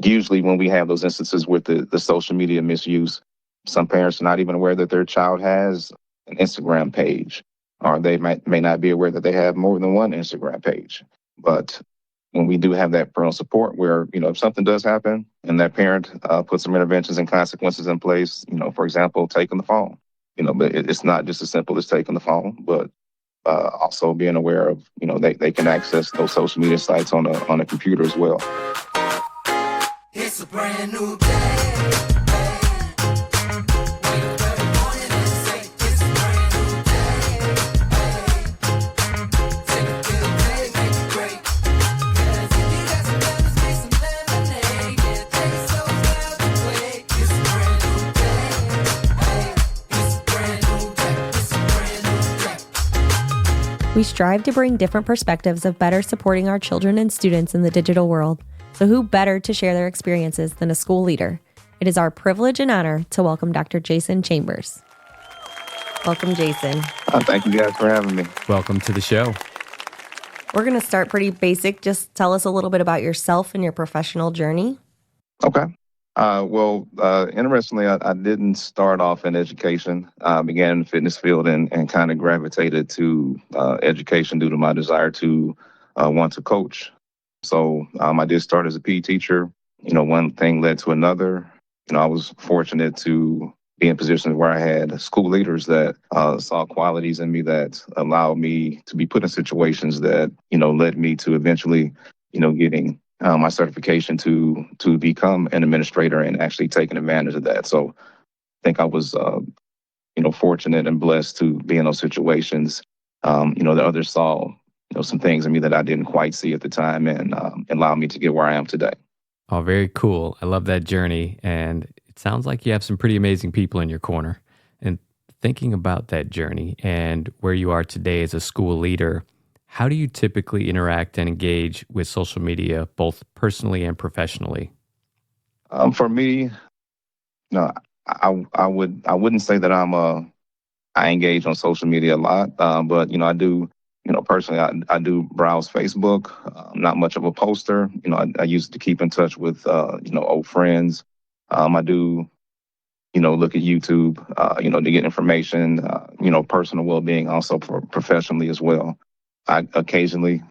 usually when we have those instances with the social media misuse, some parents are not even aware that their child has an Instagram page, or they may not be aware that they have more than one Instagram page. But when we do have that parental support where, if something does happen and that parent puts some interventions and consequences in place, for example, taking the phone, but it's not just as simple as taking the phone, but also being aware of, they can access those social media sites on a computer as well. It's a brand new day. We strive to bring different perspectives of better supporting our children and students in the digital world. So who better to share their experiences than a school leader? It is our privilege and honor to welcome Dr. Jason Chambers. Welcome, Jason. Thank you guys for having me. Welcome to the show. We're going to start pretty basic. Just tell us a little bit about yourself and your professional journey. Okay. Interestingly, I didn't start off in education. I began in the fitness field and kind of gravitated to education due to my desire to want to coach. So I did start as a PE teacher. One thing led to another. I was fortunate to be in positions where I had school leaders that saw qualities in me that allowed me to be put in situations that, led me to eventually, getting my certification to become an administrator and actually taking advantage of that. So I think I was, fortunate and blessed to be in those situations. That others saw, some things in me that I didn't quite see at the time and allowed me to get where I am today. Oh, very cool. I love that journey. And it sounds like you have some pretty amazing people in your corner. And thinking about that journey and where you are today as a school leader, how do you typically interact and engage with social media, both personally and professionally? For me, I wouldn't say that I engage on social media a lot, but I do. Personally, I do browse Facebook. Not much of a poster. I used to keep in touch with old friends. I do look at YouTube. To get information. Personal well-being also professionally as well. I occasionally,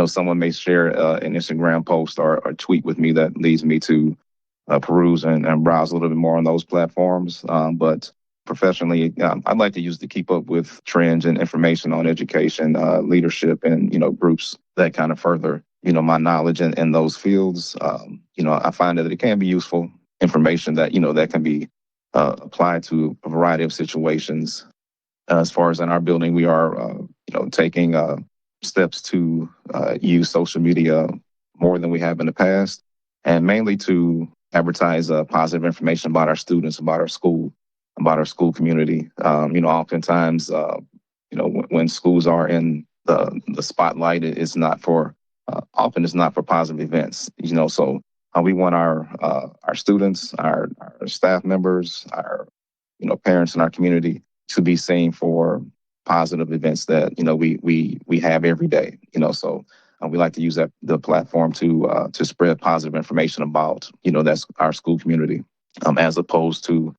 someone may share an Instagram post or tweet with me that leads me to peruse and browse a little bit more on those platforms. But professionally, I'd like to use to keep up with trends and information on education, leadership, and, groups that kind of further, my knowledge in those fields. I find that it can be useful information that, that can be applied to a variety of situations. As far as in our building, we are, taking steps to use social media more than we have in the past, and mainly to advertise positive information about our students, about our school community. Oftentimes, when schools are in the spotlight, it's not for often it's not for positive events. So we want our students, our staff members, our parents in our community to be seen for positive events that we have every day. So we like to use the platform to spread positive information about that's our school community, as opposed to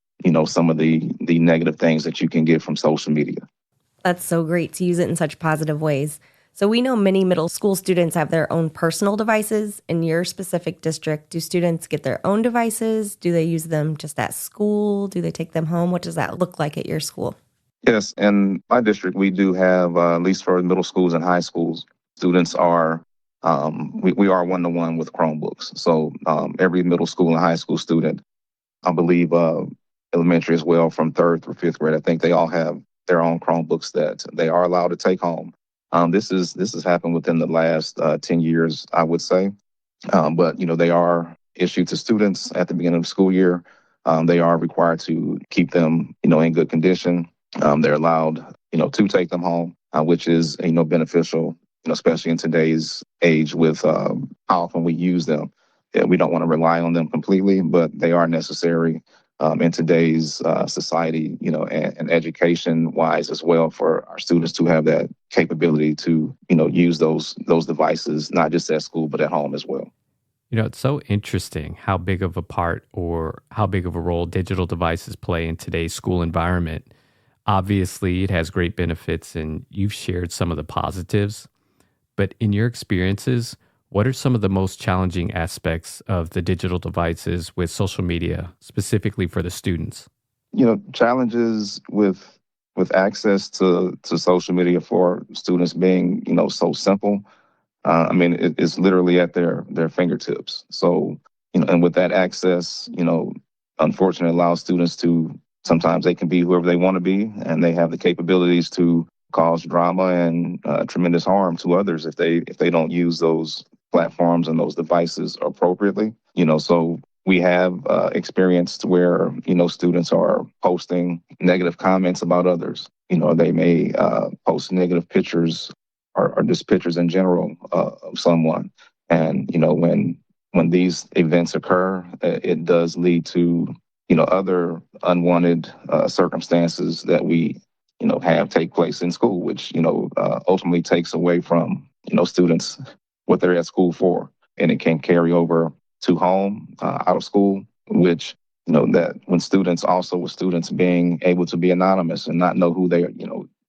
some of the negative things that you can get from social media. That's so great to use it in such positive ways. So we know many middle school students have their own personal devices. In your specific district, do students get their own devices? Do they use them just at school? Do they take them home? What does that look like at your school? Yes, in my district, we do have, at least for middle schools and high schools, students are, we are one-to-one with Chromebooks. So every middle school and high school student, I believe elementary as well, from 3rd through 5th grade, I think they all have their own Chromebooks that they are allowed to take home. This has happened within the last 10 years, I would say. But, they are issued to students at the beginning of the school year. They are required to keep them, in good condition. They're allowed, to take them home, which is, beneficial, especially in today's age with how often we use them. Yeah, we don't want to rely on them completely, but they are necessary in today's society, and education-wise as well, for our students to have that capability to, use those devices, not just at school, but at home as well. It's so interesting how big of a part or how big of a role digital devices play in today's school environment. Obviously, it has great benefits, and you've shared some of the positives. But in your experiences, what are some of the most challenging aspects of the digital devices with social media, specifically for the students? Challenges with access to social media for students being, so simple. I mean, it's literally at their fingertips. So, and with that access, unfortunately allows students to sometimes they can be whoever they want to be, and they have the capabilities to cause drama and tremendous harm to others if they don't use those platforms and those devices appropriately. So we have experienced where students are posting negative comments about others. They may post negative pictures or just pictures in general of someone. And when these events occur, it does lead to other unwanted circumstances that we have take place in school, which ultimately takes away from students what they're at school for, and it can carry over to home, out of school, which that when with students being able to be anonymous and not know who they are,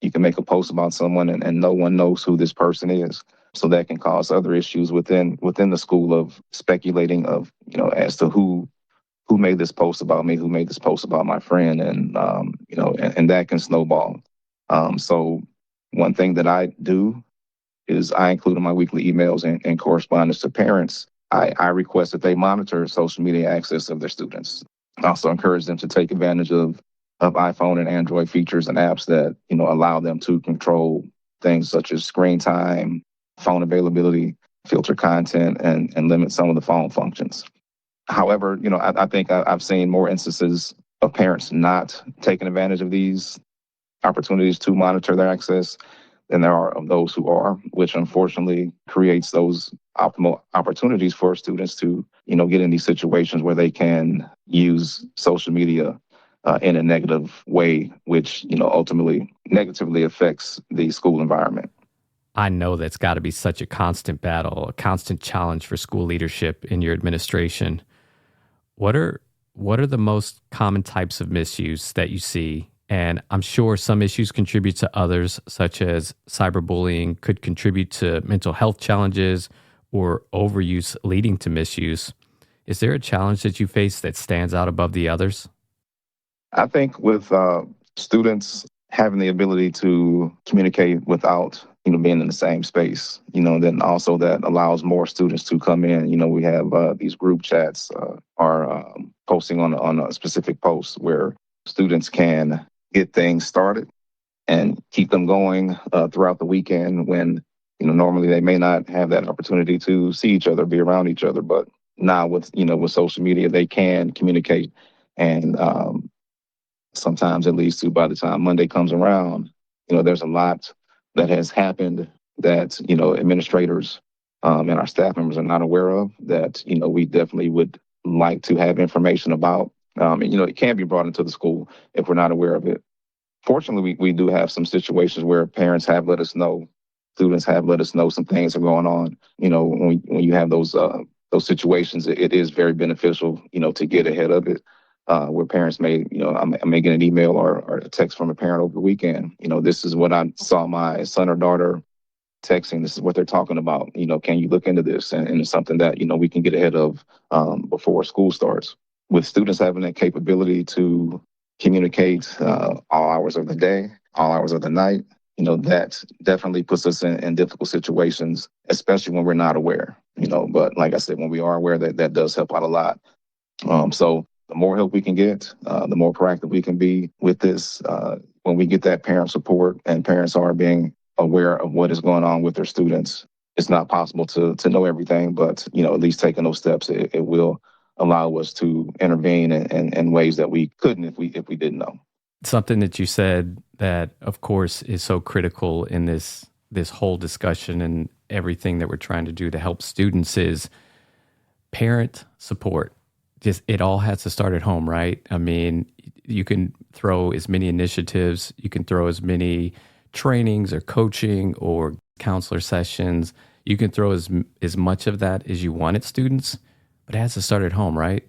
you can make a post about someone and no one knows who this person is. So that can cause other issues within the school of speculating of, as to who made this post about me, who made this post about my friend, and and that can snowball. So one thing that I do is I include in my weekly emails and correspondence to parents. I request that they monitor social media access of their students. I also encourage them to take advantage of iPhone and Android features and apps that allow them to control things such as screen time, phone availability, filter content, and limit some of the phone functions. However, I think I've seen more instances of parents not taking advantage of these opportunities to monitor their access than there are of those who are, which unfortunately creates those optimal opportunities for students to, get in these situations where they can use social media in a negative way, which, ultimately negatively affects the school environment. I know that's got to be such a constant battle, a constant challenge for school leadership in your administration. What are the most common types of misuse that you see? And I'm sure some issues contribute to others, such as cyberbullying could contribute to mental health challenges or overuse leading to misuse. Is there a challenge that you face that stands out above the others? I think with students having the ability to communicate without being in the same space, then also that allows more students to come in. We have these group chats are posting on a specific post where students can get things started and keep them going throughout the weekend when normally they may not have that opportunity to see each other, be around each other. But now with social media, they can communicate, and sometimes it leads to, by the time Monday comes around, there's a lot that has happened that administrators and our staff members are not aware of that we definitely would like to have information about. And it can be brought into the school if we're not aware of it. Fortunately, we do have some situations where parents have let us know, students have let us know some things are going on. When you have those situations, it is very beneficial, to get ahead of it. Where parents may, I may get an email or a text from a parent over the weekend. This is what I saw my son or daughter texting. This is what they're talking about. Can you look into this? And it's something that we can get ahead of before school starts. With students having that capability to communicate all hours of the day, all hours of the night, that definitely puts us in difficult situations, especially when we're not aware. But like I said, when we are aware, that does help out a lot. So the more help we can get, the more proactive we can be with this. When we get that parent support and parents are being aware of what is going on with their students, it's not possible to know everything, but at least taking those steps, it will allow us to intervene in ways that we couldn't if we didn't know. Something that you said that, of course, is so critical in this whole discussion and everything that we're trying to do to help students is parent support. Just it all has to start at home, right? I mean, you can throw as many initiatives, you can throw as many trainings or coaching or counselor sessions. You can throw as much of that as you want at students, But it has to start at home, right?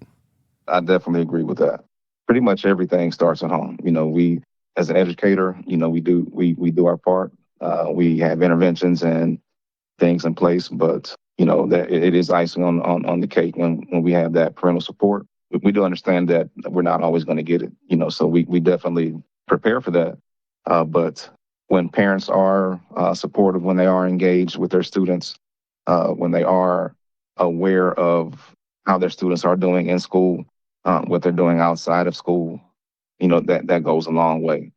I definitely agree with that. Pretty much everything starts at home. We, as an educator, we do our part. We have interventions and things in place, but that it is icing on the cake when we have that parental support. We do understand that we're not always going to get it, so we definitely prepare for that. But when parents are supportive, when they are engaged with their students, when they are aware of how their students are doing in school, what they're doing outside of school, that goes a long way.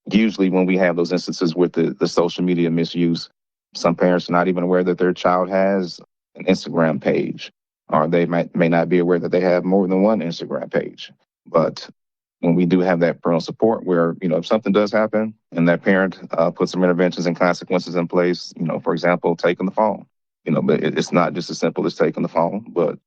Usually when we have those instances with the social media misuse, some parents are not even aware that their child has an Instagram page, or they may not be aware that they have more than one Instagram page. But when we do have that parental support where, if something does happen and that parent puts some interventions and consequences in place, for example, taking the phone, but it's not just as simple as taking the phone, but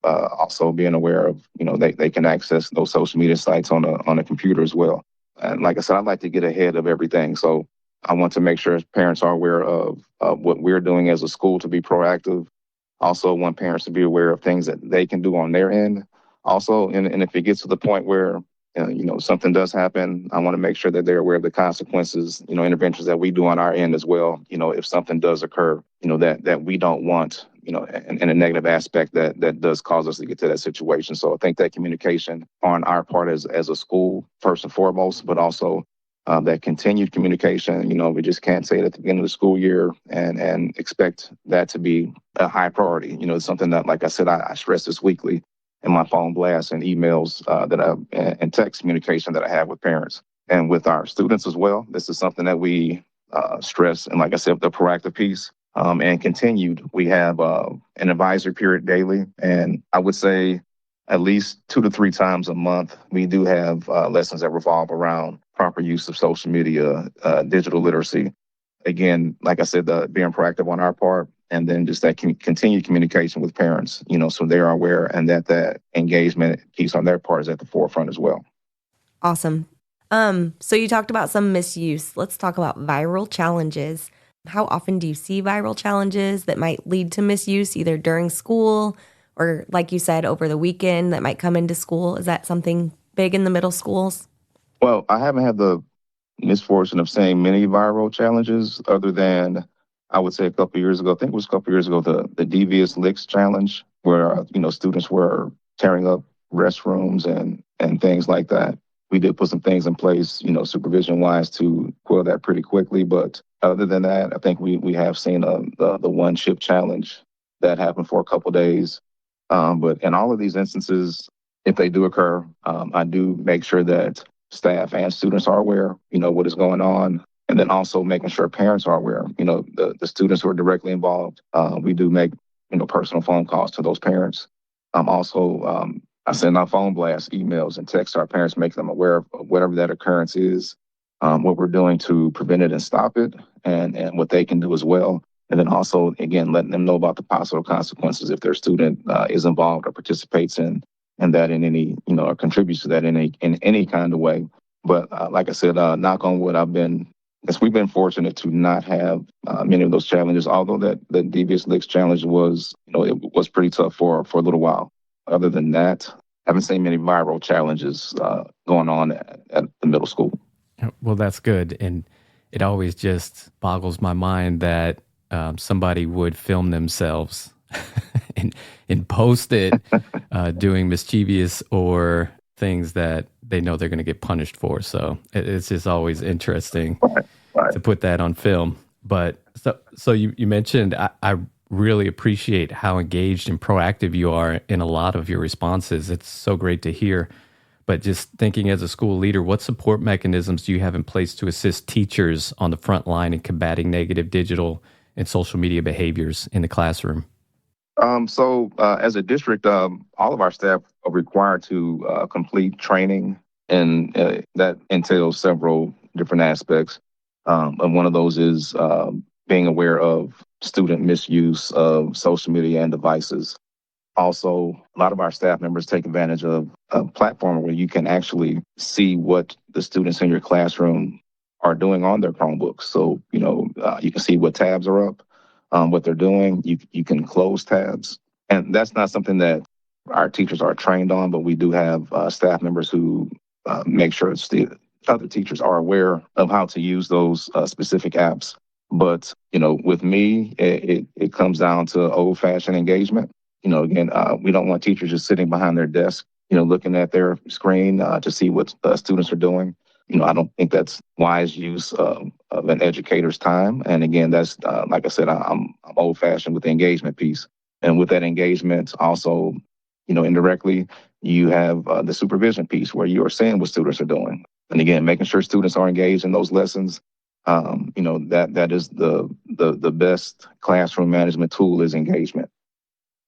also being aware of, they can access those social media sites on a computer as well. And like I said, I'd like to get ahead of everything. So I want to make sure parents are aware of what we're doing as a school to be proactive. Also want parents to be aware of things that they can do on their end. Also, and if it gets to the point where something does happen, I want to make sure that they're aware of the consequences, interventions that we do on our end as well. If something does occur, that we don't want, in a negative aspect that does cause us to get to that situation. So I think that communication on our part as a school, first and foremost, but also that continued communication. We just can't say it at the beginning of the school year and expect that to be a high priority. It's something that, like I said, I stress this weekly in my phone blasts and emails and text communication that I have with parents and with our students as well. This is something that we stress. And like I said, the proactive piece and continued, we have an advisory period daily. And I would say at least 2 to 3 times a month, we do have lessons that revolve around proper use of social media, digital literacy. Again, like I said, being proactive on our part, and then just that continued communication with parents, so they are aware and that engagement piece on their part is at the forefront as well. Awesome. So you talked about some misuse. Let's talk about viral challenges. How often do you see viral challenges that might lead to misuse, either during school or, like you said, over the weekend that might come into school? Is that something big in the middle schools? Well, I haven't had the misfortune of seeing many viral challenges other than I would say a couple of years ago. I think it was a couple of years ago, the Devious Licks challenge, where students were tearing up restrooms and things like that. We did put some things in place, supervision wise, to quell that pretty quickly. But other than that, I think we have seen the one chip challenge that happened for a couple of days. But in all of these instances, if they do occur, I do make sure that staff and students are aware, what is going on. And then also making sure parents are aware, the students who are directly involved. We do make, personal phone calls to those parents. Also, I send out phone blasts, emails, and texts to our parents, make them aware of whatever that occurrence is, what we're doing to prevent it and stop it, and what they can do as well. And then also, again, letting them know about the possible consequences if their student is involved or participates in that in any, or contributes to that in any kind of way. But like I said, knock on wood, we've been fortunate to not have many of those challenges. Although that the Devious Licks challenge was, it was pretty tough for a little while. Other than that, I haven't seen many viral challenges going on at the middle school. Well, that's good. And it always just boggles my mind that somebody would film themselves and post it doing mischievous or things that they know they're going to get punished for. So it's just always interesting to put that on film. But so you mentioned, I really appreciate how engaged and proactive you are in a lot of your responses. It's so great to hear. But just thinking as a school leader, what support mechanisms do you have in place to assist teachers on the front line in combating negative digital and social media behaviors in the classroom? So as a district, all of our staff are required to complete training, and that entails several different aspects. And one of those is being aware of student misuse of social media and devices. Also, a lot of our staff members take advantage of a platform where you can actually see what the students in your classroom are doing on their Chromebooks. So, you can see what tabs are up, what they're doing. You can close tabs. And that's not something that our teachers are trained on, but we do have staff members who make sure the other teachers are aware of how to use those specific apps. But, with me, it comes down to old fashioned engagement. Again, we don't want teachers just sitting behind their desk, looking at their screen to see what students are doing. I don't think that's wise use of an educator's time. And again, that's like I said, I'm old fashioned with the engagement piece. And with that engagement, also, indirectly, you have the supervision piece where you are seeing what students are doing. And again, making sure students are engaged in those lessons. That is the best classroom management tool is engagement.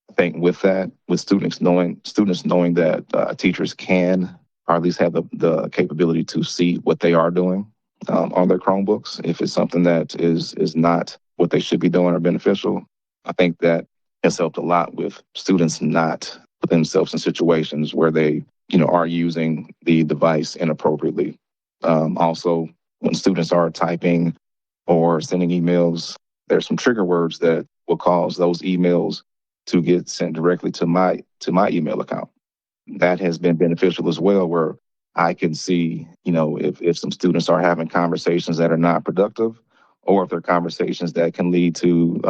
I think with that, with students knowing that teachers can or at least have the capability to see what they are doing on their Chromebooks. If it's something that is not what they should be doing or beneficial, I think that has helped a lot with students not put themselves in situations where they, are using the device inappropriately. Also, when students are typing or sending emails, there's some trigger words that will cause those emails to get sent directly to my email account. That has been beneficial as well, where I can see, if some students are having conversations that are not productive, or if they're conversations that can lead to,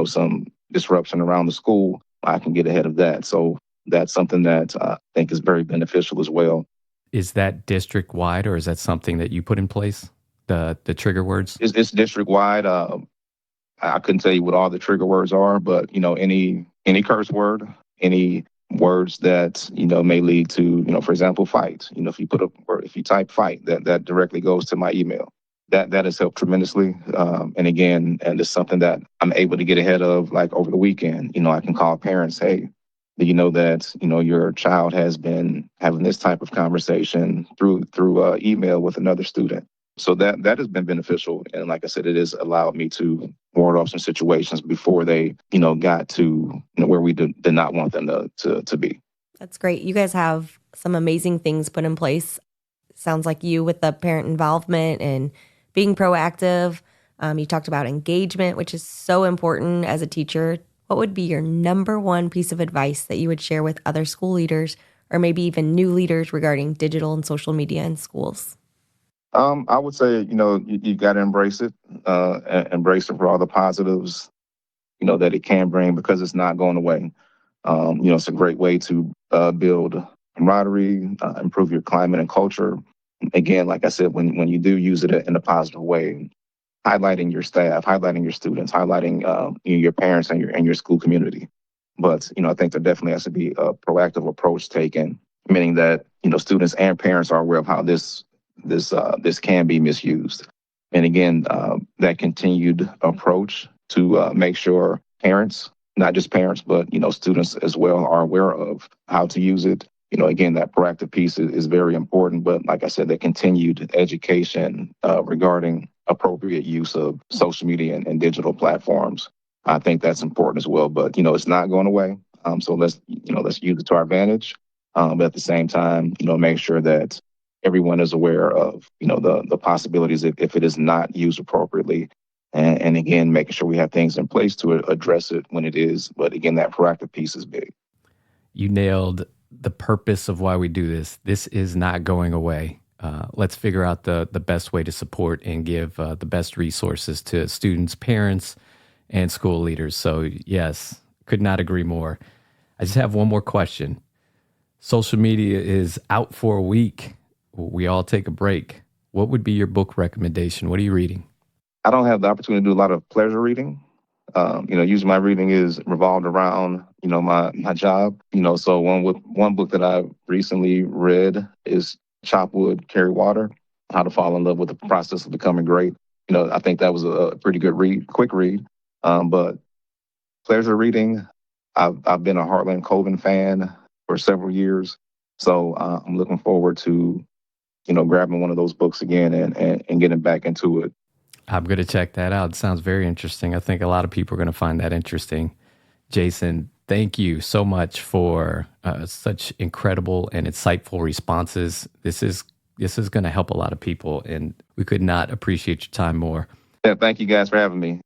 some disruption around the school, I can get ahead of that. So that's something that I think is very beneficial as well. Is that district wide, or is that something that you put in place? The trigger words? It's district wide. I couldn't tell you what all the trigger words are, but any curse word, any words that may lead to for example, fight. If you type fight, that directly goes to my email. That has helped tremendously. And again, and it's something that I'm able to get ahead of, like over the weekend. I can call parents, hey, do you know that your child has been having this type of conversation through email with another student? So that has been beneficial. And like I said, it has allowed me to ward off some situations before they, got to where we did not want them to be. That's great. You guys have some amazing things put in place. Sounds like you with the parent involvement and being proactive. You talked about engagement, which is so important as a teacher. What would be your number one piece of advice that you would share with other school leaders or maybe even new leaders regarding digital and social media in schools? I would say, you got to embrace it, embrace it for all the positives, that it can bring, because it's not going away. It's a great way to build camaraderie, improve your climate and culture. Again, like I said, when you do use it in a positive way, highlighting your staff, highlighting your students, highlighting your parents and your school community. But, I think there definitely has to be a proactive approach taken, meaning that, students and parents are aware of how this can be misused. And again, that continued approach to make sure parents, not just parents, but, students as well, are aware of how to use it. Again, that proactive piece is very important. But like I said, the continued education regarding appropriate use of social media and digital platforms, I think that's important as well. But, it's not going away. So let's use it to our advantage. But at the same time, make sure that everyone is aware of, the possibilities if it is not used appropriately. And again, making sure we have things in place to address it when it is. But again, that proactive piece is big. You nailed the purpose of why we do this. This is not going away. Let's figure out the best way to support and give the best resources to students, parents, and school leaders. So yes, could not agree more. I just have one more question. Social media is out for a week. We all take a break. What would be your book recommendation? What are you reading? I don't have the opportunity to do a lot of pleasure reading. Usually my reading is revolved around, my job. So one book that I recently read is Chop Wood, Carry Water, How to Fall in Love with the Process of Becoming Great. I think that was a pretty good read, quick read. But pleasure reading, I've been a Heartland Coven fan for several years. So I'm looking forward to, grabbing one of those books again and getting back into it. I'm going to check that out. It sounds very interesting. I think a lot of people are going to find that interesting. Jason, thank you so much for such incredible and insightful responses. This is going to help a lot of people, and we could not appreciate your time more. Yeah, thank you guys for having me.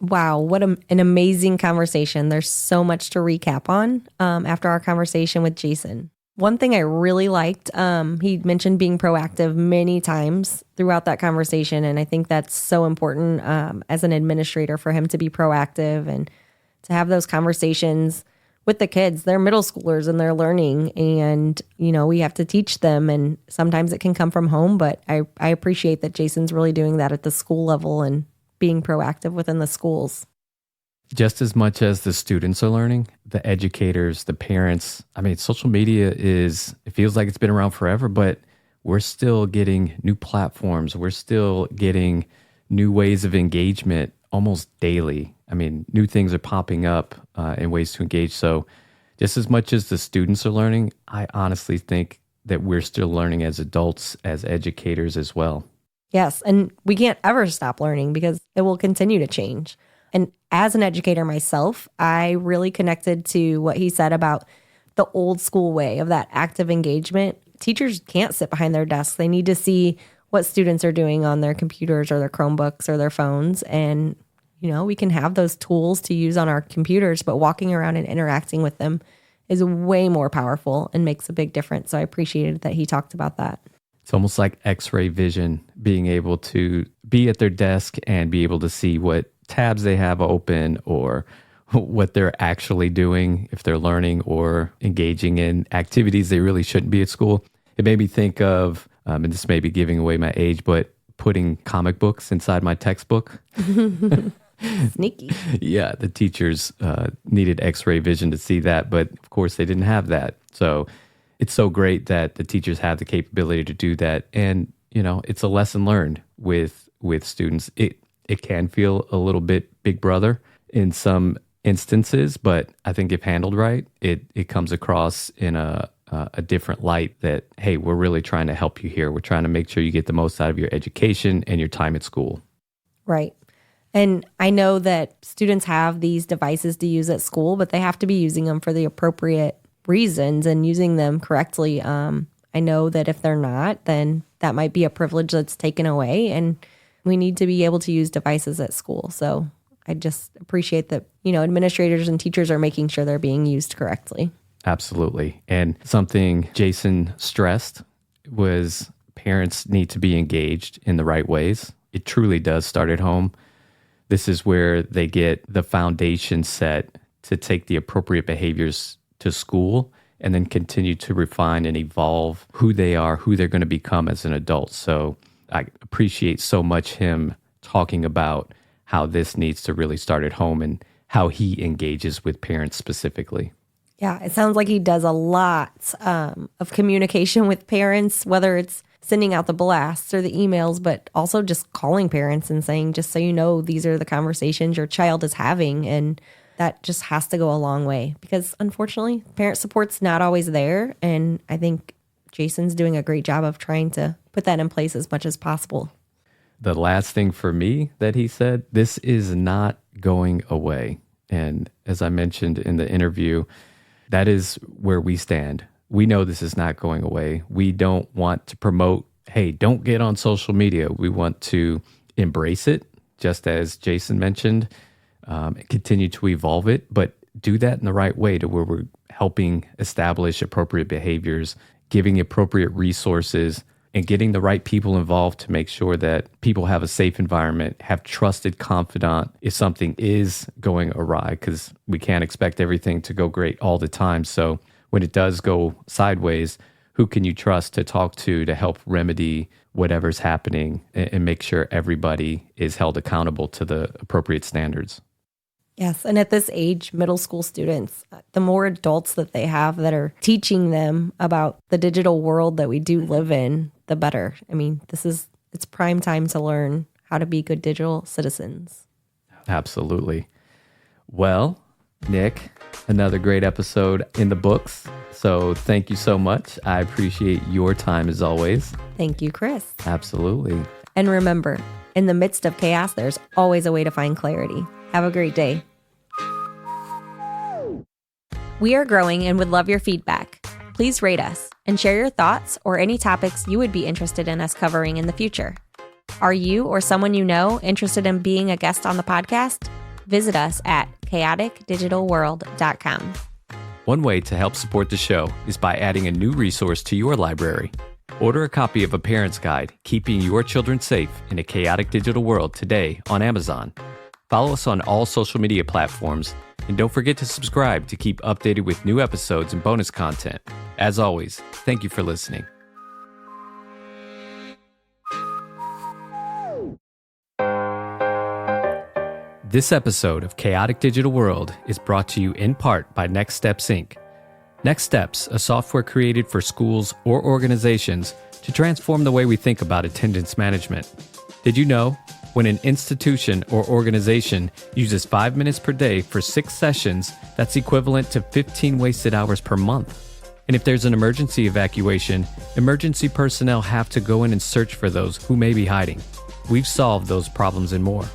Wow, what an amazing conversation. There's so much to recap on after our conversation with Jason. One thing I really liked, he mentioned being proactive many times throughout that conversation. And I think that's so important as an administrator for him to be proactive and to have those conversations with the kids. They're middle schoolers and they're learning, and, we have to teach them. And sometimes it can come from home, but I appreciate that Jason's really doing that at the school level and being proactive within the schools. Just as much as the students are learning, the educators, the parents, social media it feels like it's been around forever, but we're still getting new platforms. We're still getting new ways of engagement almost daily. New things are popping up and ways to engage. So just as much as the students are learning, I honestly think that we're still learning as adults, as educators as well. Yes, and we can't ever stop learning because it will continue to change. And as an educator myself, I really connected to what he said about the old school way of that active engagement. Teachers can't sit behind their desks. They need to see what students are doing on their computers or their Chromebooks or their phones. And, we can have those tools to use on our computers, but walking around and interacting with them is way more powerful and makes a big difference. So I appreciated that he talked about that. It's almost like X-ray vision, being able to be at their desk and be able to see what tabs they have open or what they're actually doing, if they're learning or engaging in activities they really shouldn't be at school. It made me think of, and this may be giving away my age, but putting comic books inside my textbook. Sneaky. Yeah, the teachers needed X-ray vision to see that, but of course they didn't have that. So it's so great that the teachers have the capability to do that. And, it's a lesson learned with students. It can feel a little bit big brother in some instances, but I think if handled right, it comes across in a different light that, hey, we're really trying to help you here. We're trying to make sure you get the most out of your education and your time at school. Right. And I know that students have these devices to use at school, but they have to be using them for the appropriate reasons and using them correctly. I know that if they're not, then that might be a privilege that's taken away, and we need to be able to use devices at school. So I just appreciate that, administrators and teachers are making sure they're being used correctly. Absolutely. And something Jason stressed was parents need to be engaged in the right ways. It truly does start at home. This is where they get the foundation set to take the appropriate behaviors to school and then continue to refine and evolve who they are, who they're going to become as an adult. So I appreciate so much him talking about how this needs to really start at home and how he engages with parents specifically. Yeah, it sounds like he does a lot of communication with parents, whether it's sending out the blasts or the emails, but also just calling parents and saying, just so you know, these are the conversations your child is having. And that just has to go a long way because unfortunately, parent support's not always there. And I think Jason's doing a great job of trying to put that in place as much as possible. The last thing for me that he said, this is not going away. And as I mentioned in the interview, that is where we stand. We know this is not going away. We don't want to promote, hey, don't get on social media. We want to embrace it, just as Jason mentioned, continue to evolve it, but do that in the right way to where we're helping establish appropriate behaviors, giving appropriate resources, and getting the right people involved to make sure that people have a safe environment, have trusted confidant if something is going awry, because we can't expect everything to go great all the time. So when it does go sideways, who can you trust to talk to help remedy whatever's happening and make sure everybody is held accountable to the appropriate standards? Yes. And at this age, middle school students, the more adults that they have that are teaching them about the digital world that we do live in, the better. I mean, it's prime time to learn how to be good digital citizens. Absolutely. Well, Nick, another great episode in the books. So thank you so much. I appreciate your time as always. Thank you, Chris. Absolutely. And remember, in the midst of chaos, there's always a way to find clarity. Have a great day. We are growing and would love your feedback. Please rate us and share your thoughts or any topics you would be interested in us covering in the future. Are you or someone you know interested in being a guest on the podcast? visit us at chaoticdigitalworld.com. One way to help support the show is by adding a new resource to your library. Order a copy of A Parent's Guide, Keeping Your Children Safe in a Chaotic Digital World today on Amazon. Follow us on all social media platforms, and don't forget to subscribe to keep updated with new episodes and bonus content. As always, thank you for listening. This episode of Chaotic Digital World is brought to you in part by Next Steps Inc. Next Steps, a software created for schools or organizations to transform the way we think about attendance management. Did you know? When an institution or organization uses 5 minutes per day for 6 sessions, that's equivalent to 15 wasted hours per month. And if there's an emergency evacuation, emergency personnel have to go in and search for those who may be hiding. We've solved those problems and more.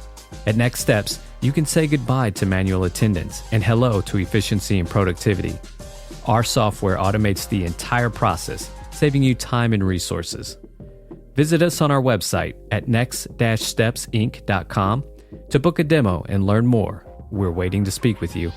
At Next Steps, you can say goodbye to manual attendance and hello to efficiency and productivity. Our software automates the entire process, saving you time and resources. Visit us on our website at next-stepsinc.com to book a demo and learn more. We're waiting to speak with you.